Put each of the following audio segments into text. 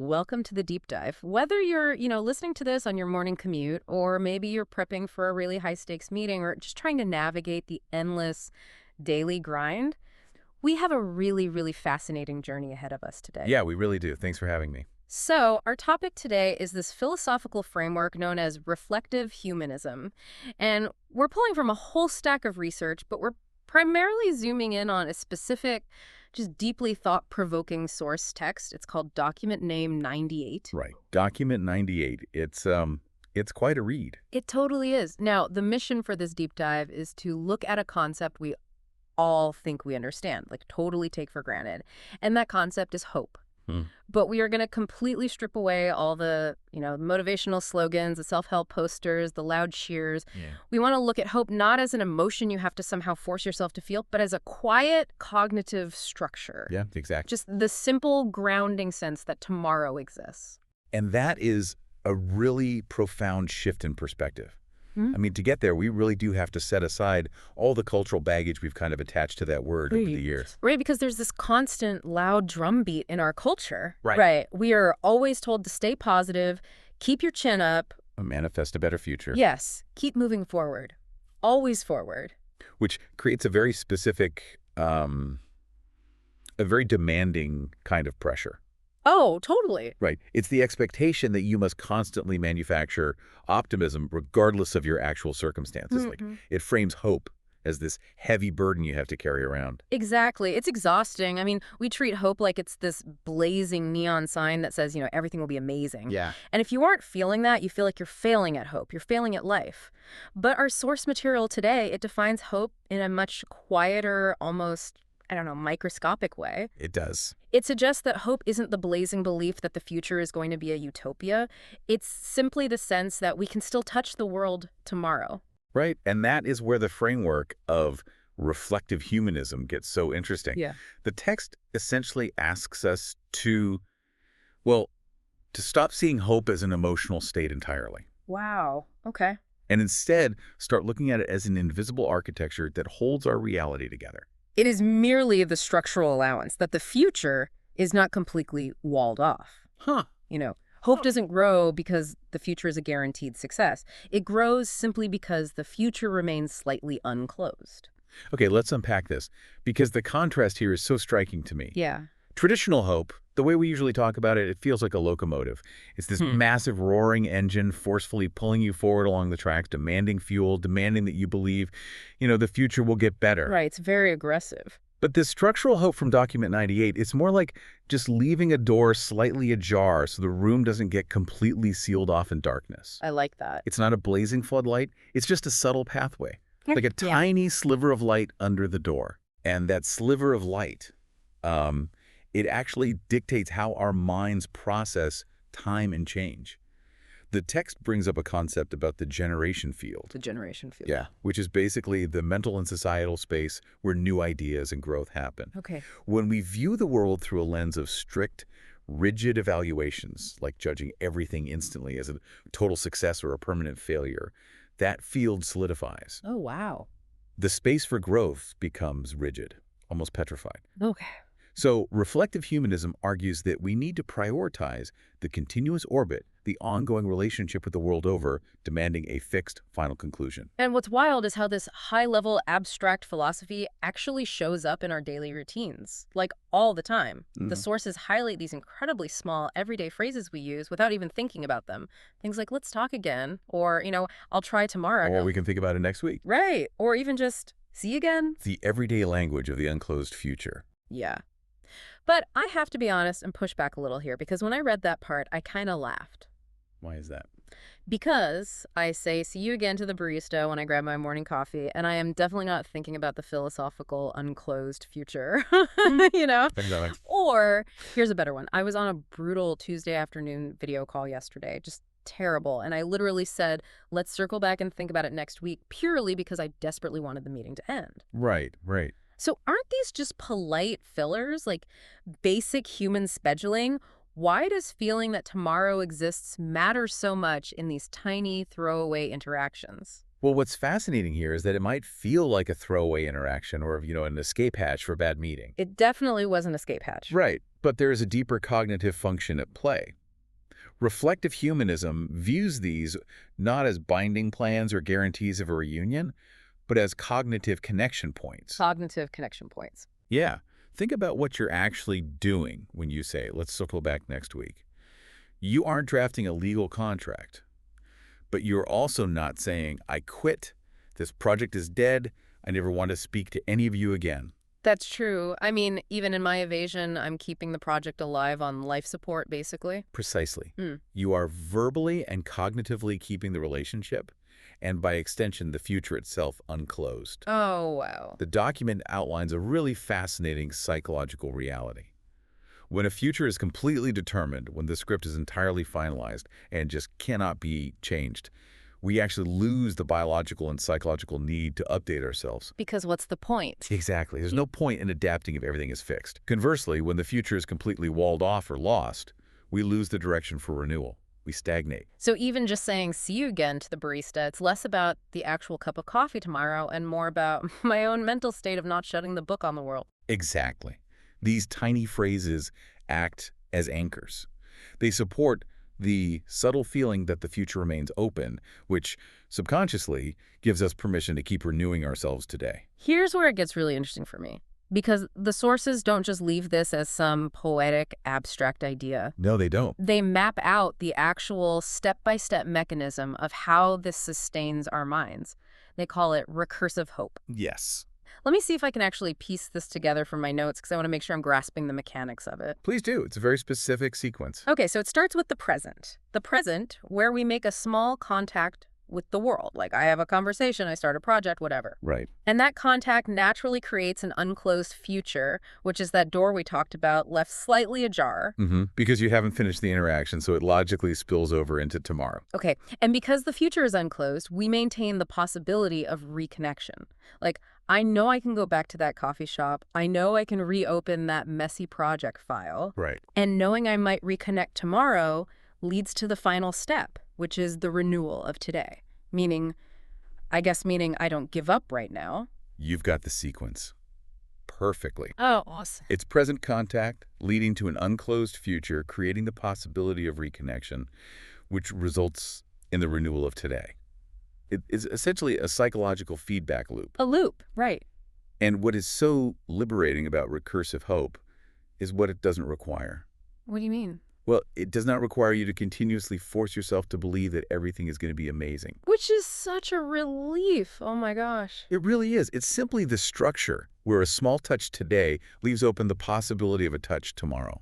Welcome to the deep dive. Whether you're, listening to this on your morning commute, or maybe you're prepping for a really high stakes meeting, or just trying to navigate the endless daily grind, we have a really, really fascinating journey ahead of us today. Yeah, we really do. Thanks for having me. So, our topic today is this philosophical framework known as reflective humanism. And we're pulling from a whole stack of research, but we're primarily zooming in on a specific, just deeply thought-provoking source text. It's called document name 98. Right. Document 98. It's quite a read. It totally is. Now, the mission for this deep dive is to look at a concept we all think we understand, like totally take for granted. And that concept is hope. But we are going to completely strip away all the, motivational slogans, the self-help posters, the loud cheers. Yeah. We want to look at hope not as an emotion you have to somehow force yourself to feel, but as a quiet cognitive structure. Yeah, exactly. Just the simple grounding sense that tomorrow exists. And that is a really profound shift in perspective. I mean, to get there, we really do have to set aside all the cultural baggage we've kind of attached to that word over the years. Right, because there's this constant loud drumbeat in our culture. Right. We are always told to stay positive, keep your chin up. Manifest a better future. Yes, keep moving forward. Always forward. Which creates a very specific, a very demanding kind of pressure. Oh, totally. Right. It's the expectation that you must constantly manufacture optimism regardless of your actual circumstances. Like, it frames hope as this heavy burden you have to carry around. Exactly. It's exhausting. I mean, we treat hope like it's this blazing neon sign that says, everything will be amazing. Yeah. And if you aren't feeling that, you feel like you're failing at hope. You're failing at life. But our source material today, it defines hope in a much quieter, almost microscopic way. It does. It suggests that hope isn't the blazing belief that the future is going to be a utopia. It's simply the sense that we can still touch the world tomorrow. Right. And that is where the framework of reflective humanism gets so interesting. Yeah. The text essentially asks us to stop seeing hope as an emotional state entirely. Wow. Okay. And instead, start looking at it as an invisible architecture that holds our reality together. It is merely the structural allowance that the future is not completely walled off. Hope doesn't grow because the future is a guaranteed success. It grows simply because the future remains slightly unclosed. Okay, let's unpack this, because the contrast here is so striking to me. Yeah. Traditional hope, the way we usually talk about it, it feels like a locomotive. It's this massive roaring engine forcefully pulling you forward along the tracks, demanding fuel, demanding that you believe, the future will get better. Right, it's very aggressive. But this structural hope from Document 98, it's more like just leaving a door slightly ajar so the room doesn't get completely sealed off in darkness. I like that. It's not a blazing floodlight. It's just a subtle pathway, like a tiny sliver of light under the door. And that sliver of light, it actually dictates how our minds process time and change. The text brings up a concept about the generation field. The generation field. Yeah, which is basically the mental and societal space where new ideas and growth happen. Okay. When we view the world through a lens of strict, rigid evaluations, like judging everything instantly as a total success or a permanent failure, that field solidifies. Oh, wow. The space for growth becomes rigid, almost petrified. Okay. So reflective humanism argues that we need to prioritize the continuous orbit, the ongoing relationship with the world over, demanding a fixed final conclusion. And what's wild is how this high-level abstract philosophy actually shows up in our daily routines, like all the time. The sources highlight these incredibly small, everyday phrases we use without even thinking about them. Things like, let's talk again, or, I'll try tomorrow. Or we can think about it next week. Right, or even just, see you again. The everyday language of the unclosed future. Yeah. But I have to be honest and push back a little here, because when I read that part, I kind of laughed. Why is that? Because I say see you again to the barista when I grab my morning coffee, and I am definitely not thinking about the philosophical unclosed future, Exactly. Or, here's a better one. I was on a brutal Tuesday afternoon video call yesterday, just terrible, and I literally said, let's circle back and think about it next week, purely because I desperately wanted the meeting to end. Right. So aren't these just polite fillers, like basic human scheduling? Why does feeling that tomorrow exists matter so much in these tiny throwaway interactions? Well, what's fascinating here is that it might feel like a throwaway interaction or, an escape hatch for a bad meeting. It definitely was an escape hatch. Right, but there is a deeper cognitive function at play. Reflective humanism views these not as binding plans or guarantees of a reunion, but as cognitive connection points. Cognitive connection points. Yeah. Think about what you're actually doing when you say, let's circle back next week. You aren't drafting a legal contract, but you're also not saying, I quit, this project is dead, I never want to speak to any of you again. That's true. I mean, even in my evasion, I'm keeping the project alive on life support, basically. Precisely. You are verbally and cognitively keeping the relationship, and by extension, the future itself unclosed. Oh, wow. The document outlines a really fascinating psychological reality. When a future is completely determined, when the script is entirely finalized and just cannot be changed, we actually lose the biological and psychological need to update ourselves. Because what's the point? Exactly. There's no point in adapting if everything is fixed. Conversely, when the future is completely walled off or lost, we lose the direction for renewal. We stagnate. So even just saying see you again to the barista, it's less about the actual cup of coffee tomorrow and more about my own mental state of not shutting the book on the world. Exactly. These tiny phrases act as anchors. They support the subtle feeling that the future remains open, which subconsciously gives us permission to keep renewing ourselves today. Here's where it gets really interesting for me. Because the sources don't just leave this as some poetic, abstract idea. No, they don't. They map out the actual step-by-step mechanism of how this sustains our minds. They call it recursive hope. Yes. Let me see if I can actually piece this together from my notes because I want to make sure I'm grasping the mechanics of it. Please do. It's a very specific sequence. Okay, so it starts with the present. The present, where we make a small contact with the world. Like I have a conversation, I start a project, whatever. Right. And that contact naturally creates an unclosed future, which is that door we talked about left slightly ajar. Because you haven't finished the interaction, so it logically spills over into tomorrow. Okay, and because the future is unclosed, we maintain the possibility of reconnection. Like, I know I can go back to that coffee shop. I know I can reopen that messy project file. Right. And knowing I might reconnect tomorrow leads to the final step, which is the renewal of today. Meaning I don't give up right now. You've got the sequence perfectly. Oh, awesome. It's present contact leading to an unclosed future, creating the possibility of reconnection, which results in the renewal of today. It is essentially a psychological feedback loop. A loop, right. And what is so liberating about recursive hope is what it doesn't require. What do you mean? Well, it does not require you to continuously force yourself to believe that everything is going to be amazing. Which is such a relief. Oh my gosh. It really is. It's simply the structure where a small touch today leaves open the possibility of a touch tomorrow.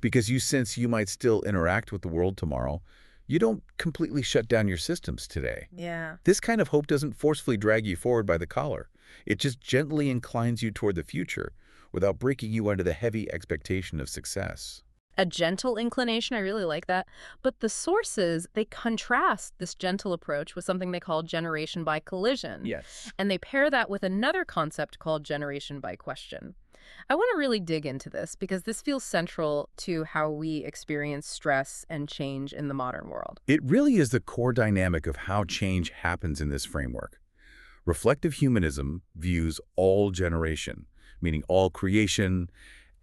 Because you sense you might still interact with the world tomorrow, you don't completely shut down your systems today. Yeah. This kind of hope doesn't forcefully drag you forward by the collar. It just gently inclines you toward the future without breaking you under the heavy expectation of success. A gentle inclination, I really like that. But the sources, they contrast this gentle approach with something they call generation by collision. Yes. And they pair that with another concept called generation by question. I want to really dig into this because this feels central to how we experience stress and change in the modern world. It really is the core dynamic of how change happens in this framework. Reflective humanism views all generation, meaning all creation,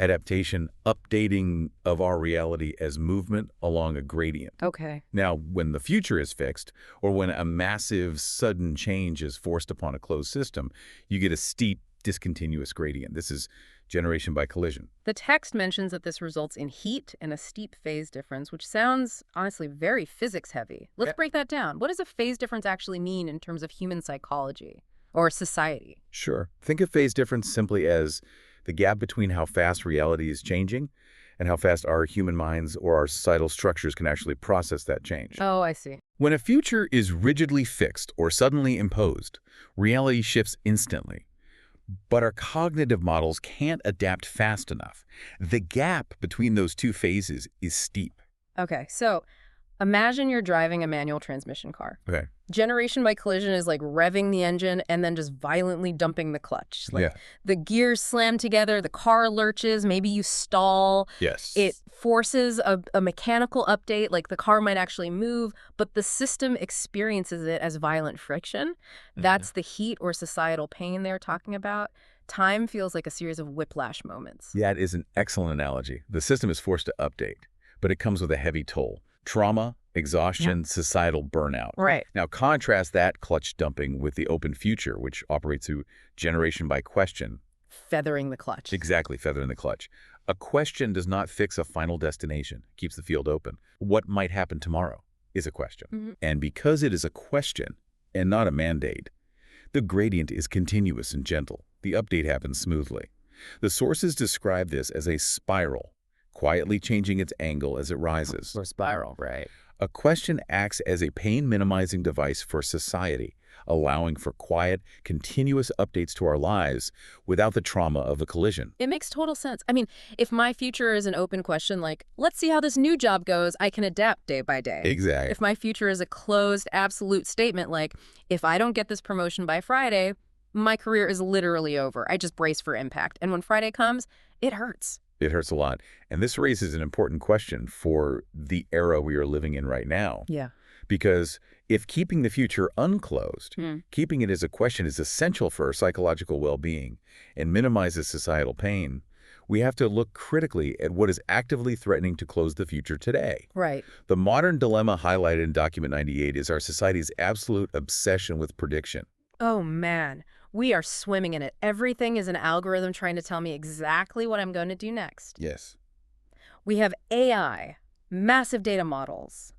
adaptation, updating of our reality as movement along a gradient. Okay. Now, when the future is fixed, or when a massive, sudden change is forced upon a closed system, you get a steep, discontinuous gradient. This is generation by collision. The text mentions that this results in heat and a steep phase difference, which sounds, honestly, very physics-heavy. Let's break that down. What does a phase difference actually mean in terms of human psychology or society? Sure. Think of phase difference simply as the gap between how fast reality is changing and how fast our human minds or our societal structures can actually process that change. Oh, I see. When a future is rigidly fixed or suddenly imposed, reality shifts instantly. But our cognitive models can't adapt fast enough. The gap between those two phases is steep. Okay, so imagine you're driving a manual transmission car. Okay. Generation by collision is like revving the engine and then just violently dumping the clutch. Like Yeah. the gears slam together, the car lurches, maybe you stall. It Yes. forces a mechanical update, like the car might actually move, but the system experiences it as violent friction. That's the heat or societal pain they're talking about. Time feels like a series of whiplash moments. That is an excellent analogy. The system is forced to update, but it comes with a heavy toll. Trauma, exhaustion, societal burnout. Right. Now contrast that clutch dumping with the open future, which operates through generation by question. Feathering the clutch. Exactly, feather in the clutch. A question does not fix a final destination, keeps the field open. What might happen tomorrow is a question. And because it is a question and not a mandate, the gradient is continuous and gentle. The update happens smoothly. The sources describe this as a spiral, quietly changing its angle as it rises. Or spiral, right. A question acts as a pain-minimizing device for society, allowing for quiet, continuous updates to our lives without the trauma of a collision. It makes total sense. I mean, if my future is an open question like, let's see how this new job goes, I can adapt day by day. Exactly. If my future is a closed, absolute statement like, if I don't get this promotion by Friday, my career is literally over. I just brace for impact. And when Friday comes, it hurts. It hurts a lot. And this raises an important question for the era we are living in right now. Yeah. Because if keeping the future unclosed, keeping it as a question is essential for our psychological well-being and minimizes societal pain, we have to look critically at what is actively threatening to close the future today. Right. The modern dilemma highlighted in Document 98 is our society's absolute obsession with prediction. Oh, man. We are swimming in it. Everything is an algorithm trying to tell me exactly what I'm going to do next. Yes. We have AI, massive data models,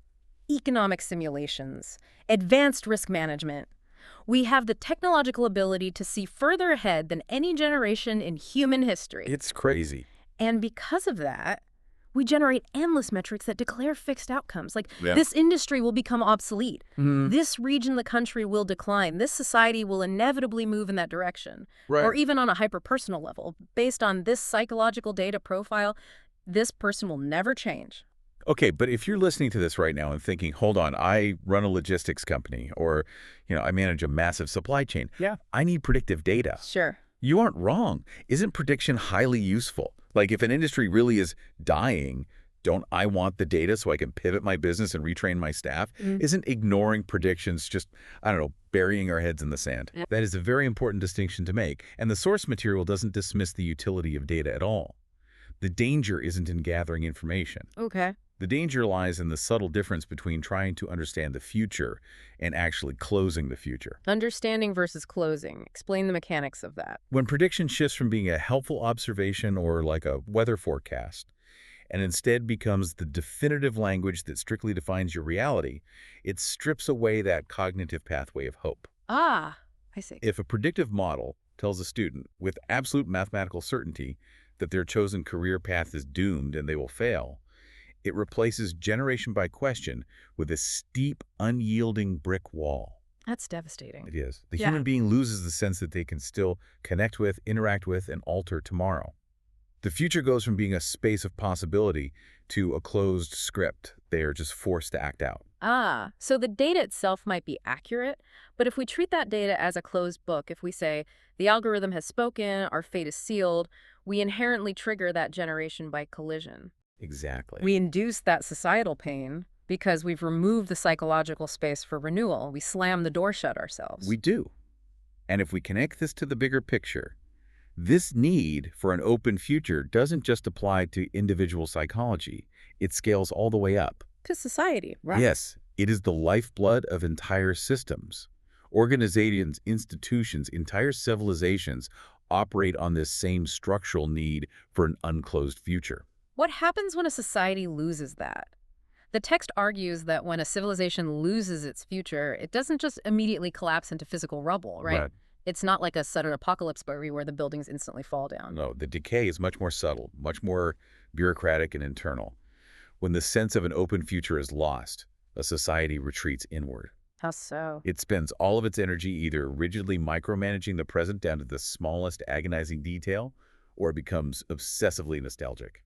economic simulations, advanced risk management. We have the technological ability to see further ahead than any generation in human history. It's crazy. And because of that, we generate endless metrics that declare fixed outcomes. Like, this industry will become obsolete. This region of the country will decline. This society will inevitably move in that direction. Right. Or even on a hyper-personal level. Based on this psychological data profile, this person will never change. Okay, but if you're listening to this right now and thinking, hold on, I run a logistics company or, I manage a massive supply chain. Yeah. I need predictive data. Sure. You aren't wrong. Isn't prediction highly useful? Like if an industry really is dying, don't I want the data so I can pivot my business and retrain my staff? Isn't ignoring predictions just, I don't know, burying our heads in the sand? That is a very important distinction to make. And the source material doesn't dismiss the utility of data at all. The danger isn't in gathering information. Okay. The danger lies in the subtle difference between trying to understand the future and actually closing the future. Understanding versus closing. Explain the mechanics of that. When prediction shifts from being a helpful observation or like a weather forecast, and instead becomes the definitive language that strictly defines your reality, it strips away that cognitive pathway of hope. Ah, I see. If a predictive model tells a student with absolute mathematical certainty that their chosen career path is doomed and they will fail, it replaces generation by question with a steep, unyielding brick wall. That's devastating. It is. The human being loses the sense that they can still connect with, interact with, and alter tomorrow. The future goes from being a space of possibility to a closed script. They are just forced to act out. Ah, so the data itself might be accurate, but if we treat that data as a closed book, if we say, the algorithm has spoken, our fate is sealed, we inherently trigger that generation by collision. Exactly. We induce that societal pain because we've removed the psychological space for renewal. We slam the door shut ourselves. We do. And if we connect this to the bigger picture, this need for an open future doesn't just apply to individual psychology. It scales all the way up. To society, right? Yes, it is the lifeblood of entire systems. Organizations, institutions, entire civilizations operate on this same structural need for an unclosed future. What happens when a society loses that? The text argues that when a civilization loses its future, it doesn't just immediately collapse into physical rubble, right? It's not like a sudden apocalypse story where the buildings instantly fall down. No, the decay is much more subtle, much more bureaucratic and internal. When the sense of an open future is lost, a society retreats inward. How so? It spends all of its energy either rigidly micromanaging the present down to the smallest agonizing detail, or it becomes obsessively nostalgic.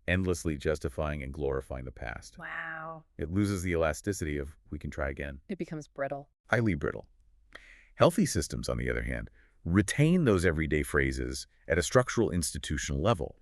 endlessly justifying and glorifying the past. Wow. It loses the elasticity of we can try again. It becomes brittle. Highly brittle. Healthy systems, on the other hand, retain those everyday phrases at a structural institutional level.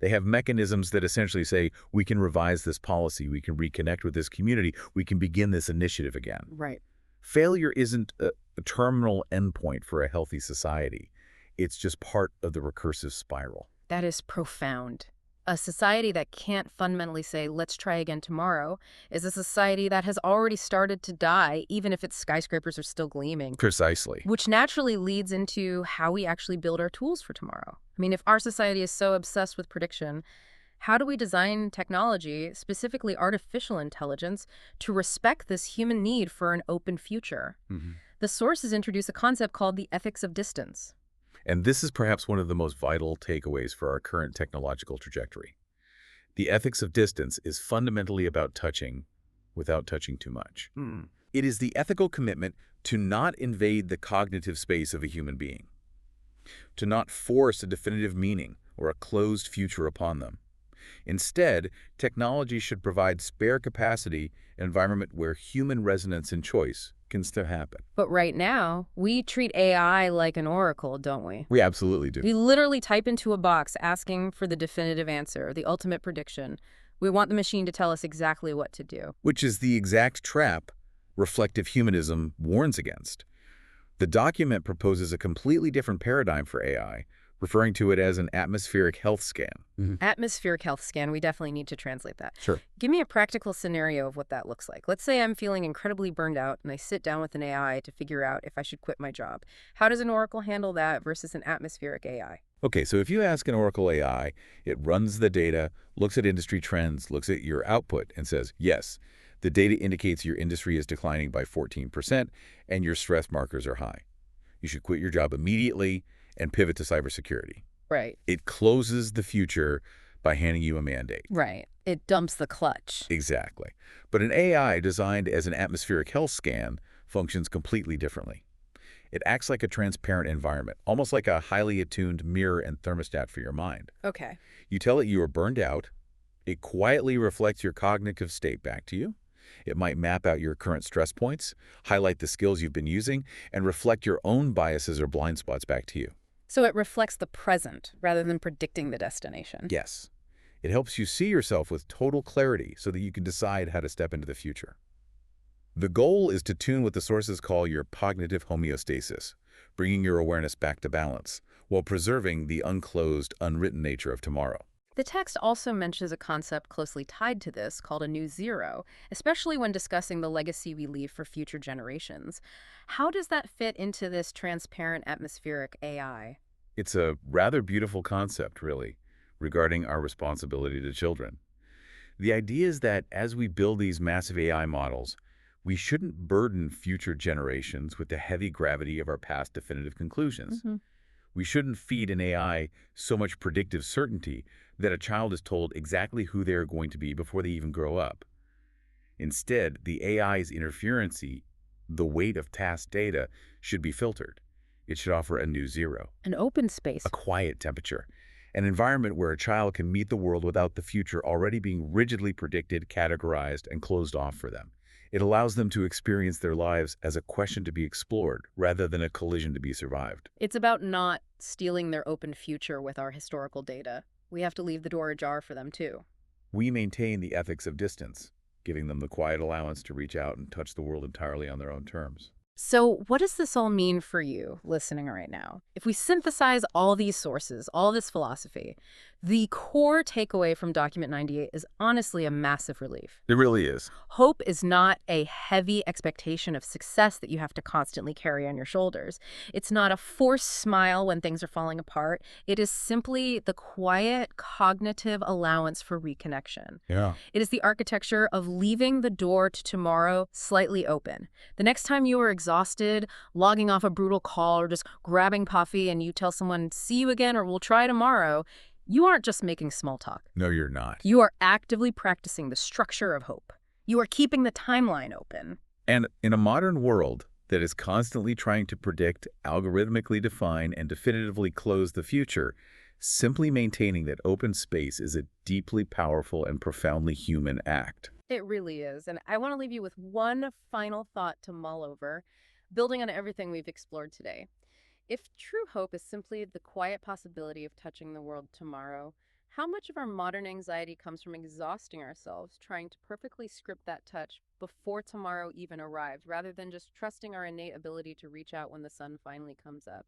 They have mechanisms that essentially say, we can revise this policy, we can reconnect with this community, we can begin this initiative again. Right. Failure isn't a terminal endpoint for a healthy society. It's just part of the recursive spiral. That is profound. A society that can't fundamentally say, let's try again tomorrow, is a society that has already started to die, even if its skyscrapers are still gleaming. Precisely. Which naturally leads into how we actually build our tools for tomorrow. I mean, if our society is so obsessed with prediction, how do we design technology, specifically artificial intelligence, to respect this human need for an open future? The sources introduce a concept called the ethics of distance. And this is perhaps one of the most vital takeaways for our current technological trajectory. The ethics of distance is fundamentally about touching without touching too much. It is the ethical commitment to not invade the cognitive space of a human being, to not force a definitive meaning or a closed future upon them. Instead, technology should provide spare capacity, an environment where human resonance and choice can still happen. But right now, we treat AI like an oracle, don't we? We absolutely do. We literally type into a box asking for the definitive answer, the ultimate prediction. We want the machine to tell us exactly what to do. Which is the exact trap reflective humanism warns against. The document proposes a completely different paradigm for AI, referring to it as an atmospheric health scan. Atmospheric health scan, we definitely need to translate that. Sure. Give me a practical scenario of what that looks like. Let's say I'm feeling incredibly burned out and I sit down with an AI to figure out if I should quit my job. How does an oracle handle that versus an atmospheric AI? Okay, so if you ask an Oracle AI, it runs the data, looks at industry trends, looks at your output, and says, yes, the data indicates your industry is declining by 14% and your stress markers are high. You should quit your job immediately and pivot to cybersecurity. Right. It closes the future by handing you a mandate. Right. It dumps the clutch. Exactly. But an AI designed as an atmospheric health scan functions completely differently. It acts like a transparent environment, almost like a highly attuned mirror and thermostat for your mind. Okay. You tell it you are burned out. It quietly reflects your cognitive state back to you. It might map out your current stress points, highlight the skills you've been using, and reflect your own biases or blind spots back to you. So it reflects the present rather than predicting the destination. Yes. It helps you see yourself with total clarity so that you can decide how to step into the future. The goal is to tune what the sources call your cognitive homeostasis, bringing your awareness back to balance, while preserving the unclosed, unwritten nature of tomorrow. The text also mentions a concept closely tied to this called a new zero, especially when discussing the legacy we leave for future generations. How does that fit into this transparent atmospheric AI? It's a rather beautiful concept, really, regarding our responsibility to children. The idea is that as we build these massive AI models, we shouldn't burden future generations with the heavy gravity of our past definitive conclusions. We shouldn't feed an AI so much predictive certainty that a child is told exactly who they're going to be before they even grow up. Instead, the AI's interferency, the weight of task data, should be filtered. It should offer a new zero. An open space. A quiet temperature. An environment where a child can meet the world without the future already being rigidly predicted, categorized, and closed off for them. It allows them to experience their lives as a question to be explored rather than a collision to be survived. It's about not stealing their open future with our historical data. We have to leave the door ajar for them, too. We maintain the ethics of distance, giving them the quiet allowance to reach out and touch the world entirely on their own terms. So what does this all mean for you listening right now? If we synthesize all these sources, all this philosophy, the core takeaway from Document 98 is honestly a massive relief. It really is. Hope is not a heavy expectation of success that you have to constantly carry on your shoulders. It's not a forced smile when things are falling apart. It is simply the quiet cognitive allowance for reconnection. Yeah. It is the architecture of leaving the door to tomorrow slightly open. The next time you are exhausted, logging off a brutal call, or just grabbing coffee and you tell someone, see you again or we'll try tomorrow, you aren't just making small talk. No, you're not. You are actively practicing the structure of hope. You are keeping the timeline open. And in a modern world that is constantly trying to predict, algorithmically define, and definitively close the future, Simply maintaining that open space is a deeply powerful and profoundly human act. It really is. And I want to leave you with one final thought to mull over, building on everything we've explored today. If true hope is simply the quiet possibility of touching the world tomorrow, how much of our modern anxiety comes from exhausting ourselves trying to perfectly script that touch before tomorrow even arrives, rather than just trusting our innate ability to reach out when the sun finally comes up?